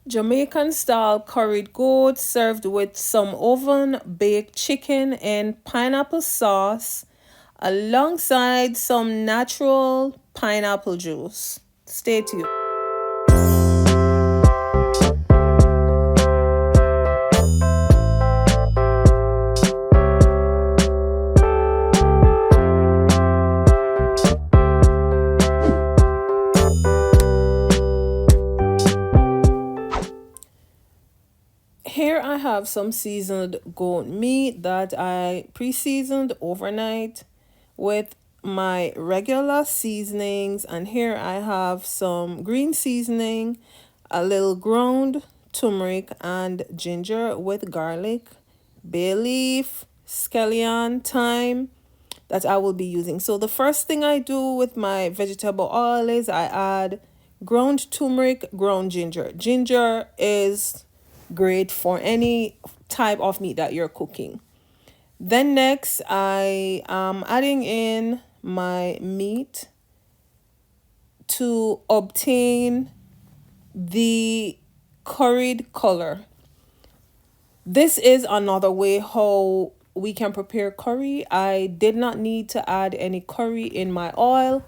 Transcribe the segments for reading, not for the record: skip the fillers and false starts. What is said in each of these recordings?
Jamaican style curried goat served with some oven baked chicken and pineapple sauce alongside some natural pineapple juice. Stay tuned. Here I have some seasoned goat meat that I pre-seasoned overnight with my regular seasonings, and here I have some green seasoning, a little ground turmeric and ginger with garlic, bay leaf, scallion, thyme that I will be using. So the first thing I do with my vegetable oil is I add ground turmeric, ground ginger. Ginger is great for any type of meat that you're cooking. Then next I am adding in my meat to obtain the curried color. This is another way how we can prepare curry. I did not need to add any curry in my oil.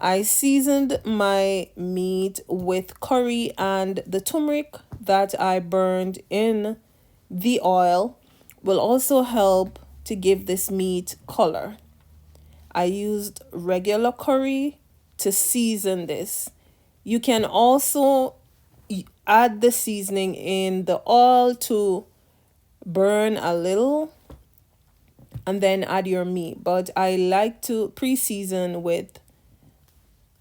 I seasoned my meat with curry and the turmeric that I burned in the oil will also help to give this meat color. I used regular curry to season this. You can also add the seasoning in the oil to burn a little and then add your meat, but I like to pre-season with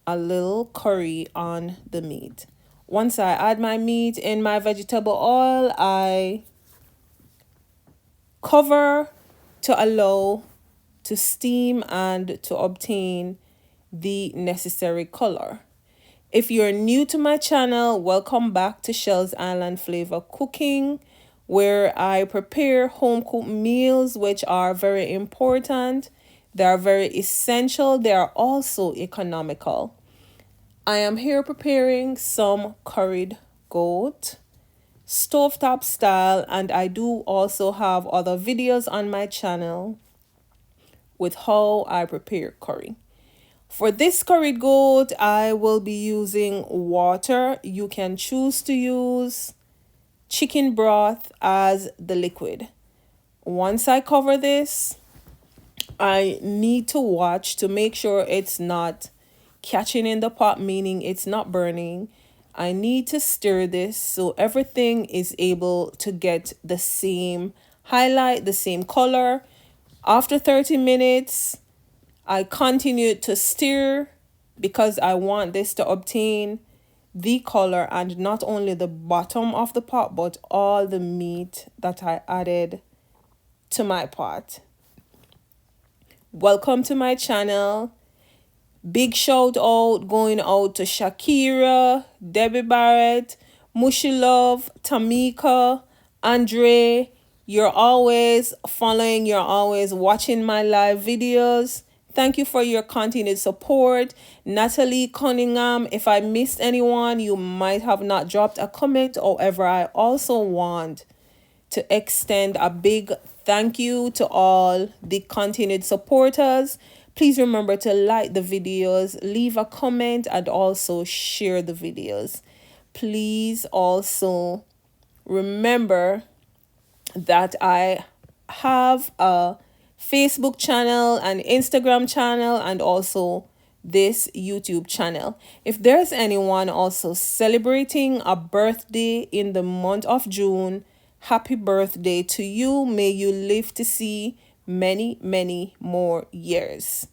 a little curry on the meat. Once I add my meat in my vegetable oil, I cover to allow to steam and to obtain the necessary color. If you're new to my channel, welcome back to Shell's Island Flavor Cooking, where I prepare home cooked meals which are very important. They are very essential. They are also economical. I am here preparing some curried goat, stovetop style, and I do also have other videos on my channel with how I prepare curry. For this curried goat, I will be using water. You can choose to use chicken broth as the liquid. Once I cover this, I need to watch to make sure it's not catching in the pot, meaning it's not burning. I need to stir this so everything is able to get the same highlight, the same color. After 30 minutes, I continue to stir because I want this to obtain the color and not only the bottom of the pot but all the meat that I added to my pot. Welcome to my channel. Big shout out going out to Shakira, Debbie Barrett, Mushy Love, Tamika, Andre. You're always following, you're always watching my live videos. Thank you for your continued support. Natalie Cunningham, if I missed anyone, you might have not dropped a comment. However, I also want to extend a big thank you to all the continued supporters. Please remember to like the videos, leave a comment, and also share the videos. Please also remember that I have a Facebook channel, an Instagram channel, and also this YouTube channel. If there's anyone also celebrating a birthday in the month of June, happy birthday to you. May you live to see many, many more years.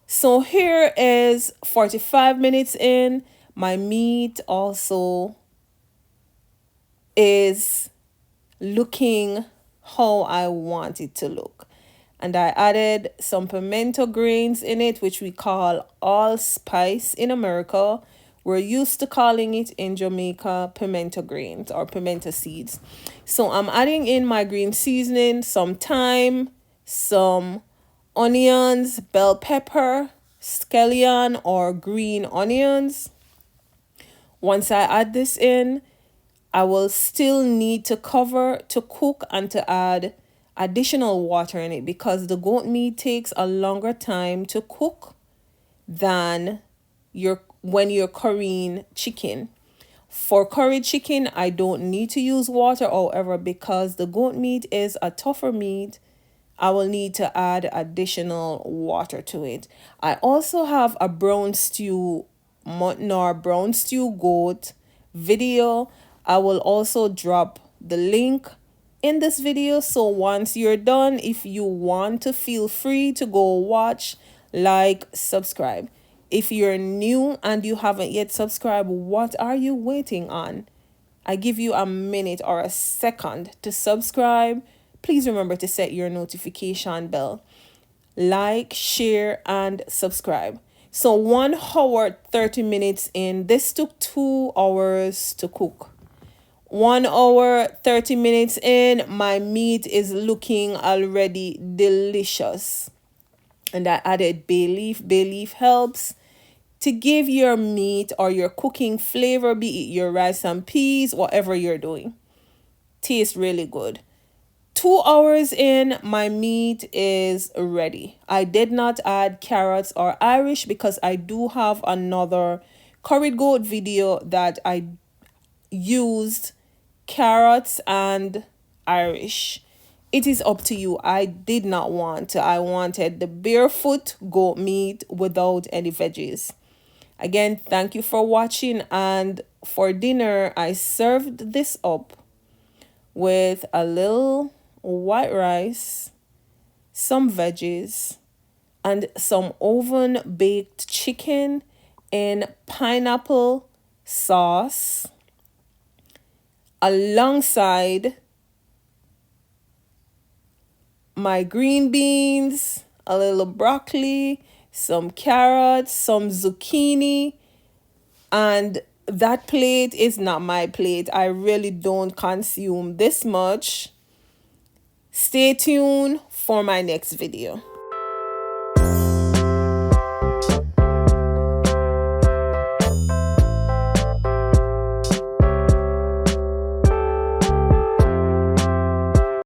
So here is 45 minutes in. My meat also is looking how I want it to look. And I added some pimento grains in it, which we call allspice in America. We're used to calling it in Jamaica pimento grains or pimento seeds. So I'm adding in my green seasoning, some thyme, some onions, bell pepper, scallion or green onions. Once I add this in, I will still need to cover to cook and to add additional water in it because the goat meat takes a longer time to cook than your when you're currying chicken. For curry chicken, I don't need to use water, however, because the goat meat is a tougher meat, I will need to add additional water to it. I also have a brown stew mutton or brown stew goat video. I will also drop the link in this video. So once you're done, if you want to, feel free to go watch, like, subscribe. If you're new and you haven't yet subscribed, what are you waiting on? I give you a minute or a second to subscribe. Please remember to set your notification bell. Like, share, and subscribe. So 1 hour 30 minutes in. This took 2 hours to cook. 1 hour 30 minutes in, my meat is looking already delicious. And I added bay leaf. Bay leaf helps to give your meat or your cooking flavor, be it your rice and peas, whatever you're doing. Tastes really good. 2 hours in, my meat is ready. I did not add carrots or Irish because I do have another curried goat video that I used carrots and Irish. It is up to you. I did not want to. I wanted the barefoot goat meat without any veggies. Again, thank you for watching. And for dinner, I served this up with a little white rice, some veggies, and some oven baked chicken in pineapple sauce alongside my green beans, a little broccoli, some carrots, some zucchini, and that plate is not my plate. I really don't consume this much. Stay tuned for my next video.